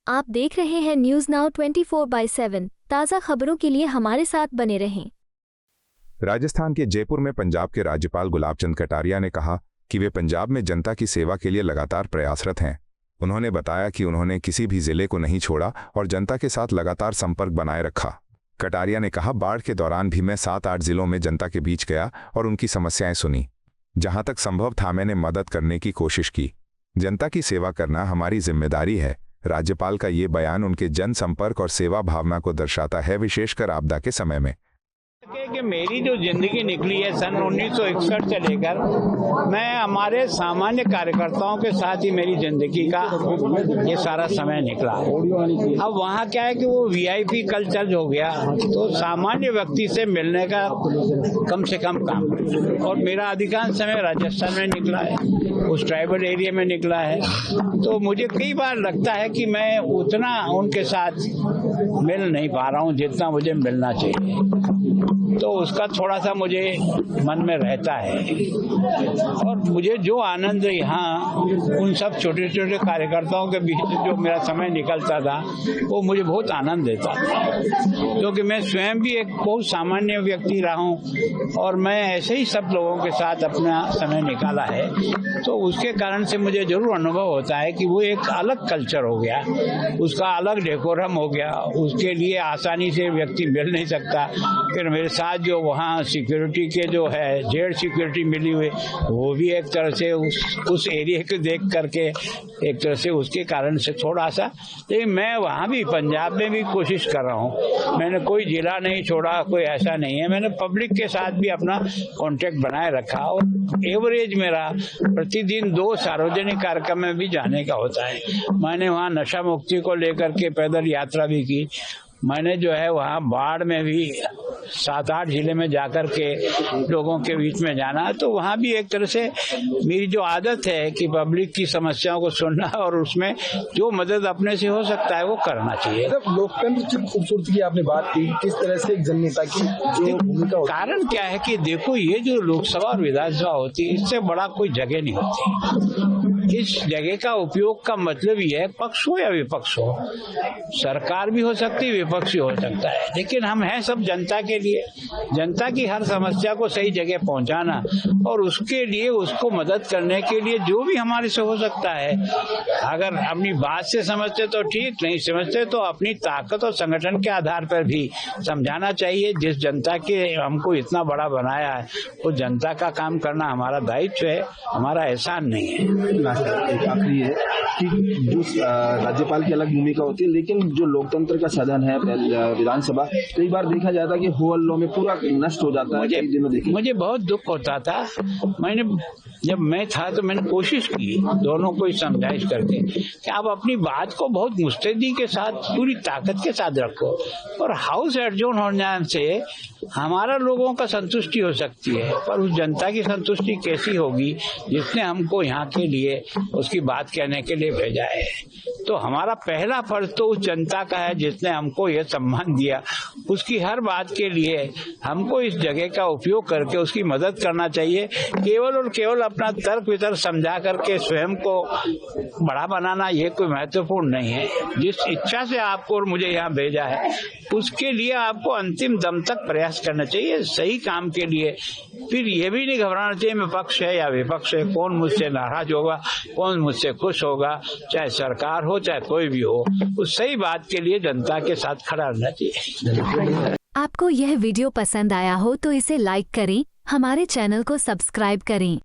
आप देख रहे हैं न्यूज नाउ 24/7। ताज़ा खबरों के लिए हमारे साथ बने रहें। राजस्थान के जयपुर में पंजाब के राज्यपाल गुलाब चंद कटारिया ने कहा कि वे पंजाब में जनता की सेवा के लिए लगातार प्रयासरत हैं। उन्होंने बताया कि उन्होंने किसी भी जिले को नहीं छोड़ा और जनता के साथ लगातार संपर्क बनाए रखा। कटारिया ने कहा, बाढ़ के दौरान भी मैं 7-8 जिलों में जनता के बीच गया और उनकी समस्याएं सुनी। जहां तक संभव था मैंने मदद करने की कोशिश की। जनता की सेवा करना हमारी जिम्मेदारी है। राज्यपाल का ये बयान उनके जनसंपर्क और सेवा भावना को दर्शाता है, विशेषकर आपदा के समय में। कि मेरी जो जिंदगी निकली है सन 1961 से लेकर, मैं हमारे सामान्य कार्यकर्ताओं के साथ ही मेरी जिंदगी का ये सारा समय निकला। अब वहाँ क्या है कि वो वीआईपी कल्चर हो गया, तो सामान्य व्यक्ति से मिलने का कम से कम काम, और मेरा अधिकांश समय राजस्थान में निकला है, उस ट्राइबल एरिया में निकला है। तो मुझे कई बार लगता है कि मैं उतना उनके साथ मिल नहीं पा रहा हूँ जितना मुझे मिलना चाहिए, तो उसका थोड़ा सा मुझे मन में रहता है। और मुझे जो आनंद यहाँ उन सब छोटे छोटे कार्यकर्ताओं के बीच जो मेरा समय निकलता था, वो मुझे बहुत आनंद देता था, क्योंकि मैं स्वयं भी एक बहुत सामान्य व्यक्ति रहा हूँ और मैं ऐसे ही सब लोगों के साथ अपना समय निकाला है। तो उसके कारण से मुझे जरूर अनुभव होता है कि वो एक अलग कल्चर हो गया, उसका अलग डेकोरम हो गया, उसके लिए आसानी से व्यक्ति मिल नहीं सकता। फिर मेरे साथ जो वहाँ सिक्योरिटी के जो है जेड सिक्योरिटी मिली हुई, वो भी एक तरह से उस एरिया को देख करके एक तरह से उसके कारण से थोड़ा सा, लेकिन मैं वहाँ भी पंजाब में भी कोशिश कर रहा हूँ। मैंने कोई जिला नहीं छोड़ा, कोई ऐसा नहीं है। मैंने पब्लिक के साथ भी अपना कांटेक्ट बनाए रखा और एवरेज मेरा प्रतिदिन 2 सार्वजनिक कार्यक्रम में भी जाने का होता है। मैंने वहाँ नशा मुक्ति को लेकर के पैदल यात्रा भी की। मैंने जो है वहाँ बाढ़ में भी 7-8 जिले में जाकर के लोगों के बीच में जाना, तो वहाँ भी एक तरह से मेरी जो आदत है कि पब्लिक की समस्याओं को सुनना और उसमें जो मदद अपने से हो सकता है वो करना चाहिए। लोकतंत्र की खूबसूरती की आपने बात की, किस तरह से एक जननेता की जो भूमिका, कारण क्या है कि देखो, ये जो लोकसभा और विधानसभा होती है, इससे बड़ा कोई जगह नहीं होती। इस जगह का उपयोग का मतलब ये है, पक्ष हो या विपक्ष हो, सरकार भी हो सकती है, विपक्ष भी हो सकता है, लेकिन हम हैं सब जनता के लिए। जनता की हर समस्या को सही जगह पहुंचाना और उसके लिए उसको मदद करने के लिए जो भी हमारे से हो सकता है। अगर अपनी बात से समझते तो ठीक, नहीं समझते तो अपनी ताकत और संगठन के आधार पर भी समझाना चाहिए। जिस जनता के हमको इतना बड़ा बनाया है, वो जनता का काम करना हमारा दायित्व है, हमारा एहसान नहीं है। आखिरी है कि जो राज्यपाल की अलग भूमिका होती है, लेकिन जो लोकतंत्र का सदन है विधानसभा, कई बार देखा जाता है कि हो हल्लों में पूरा नष्ट हो जाता है। मुझे बहुत दुख होता था। जब मैं था तो मैंने कोशिश की दोनों को समझाइश करके कि आप अपनी बात को बहुत मुस्तैदी के साथ, पूरी ताकत के साथ रखो, और हाउस एडजॉर्न होने से हमारा लोगों का संतुष्टि हो सकती है, पर उस जनता की संतुष्टि कैसी होगी जिसने हमको यहाँ के लिए उसकी बात कहने के लिए भेजा है। तो हमारा पहला फर्ज तो उस जनता का है जिसने हमको ये सम्मान दिया, उसकी हर बात के लिए हमको इस जगह का उपयोग करके उसकी मदद करना चाहिए। केवल और केवल अपना तर्क वितर्क समझा करके स्वयं को बड़ा बनाना ये कोई महत्वपूर्ण नहीं है। जिस इच्छा से आपको और मुझे यहाँ भेजा है, उसके लिए आपको अंतिम दम तक प्रयास करना चाहिए, सही काम के लिए। फिर ये भी नहीं घबराना चाहिए मैं पक्ष है या विपक्ष है, कौन मुझसे नाराज होगा, कौन मुझसे खुश होगा, चाहे सरकार हो चाहे कोई भी हो, उस सही बात के लिए जनता के साथ खड़ा रहना चाहिए। आपको यह वीडियो पसंद आया हो तो इसे लाइक करें, हमारे चैनल को सब्सक्राइब करें।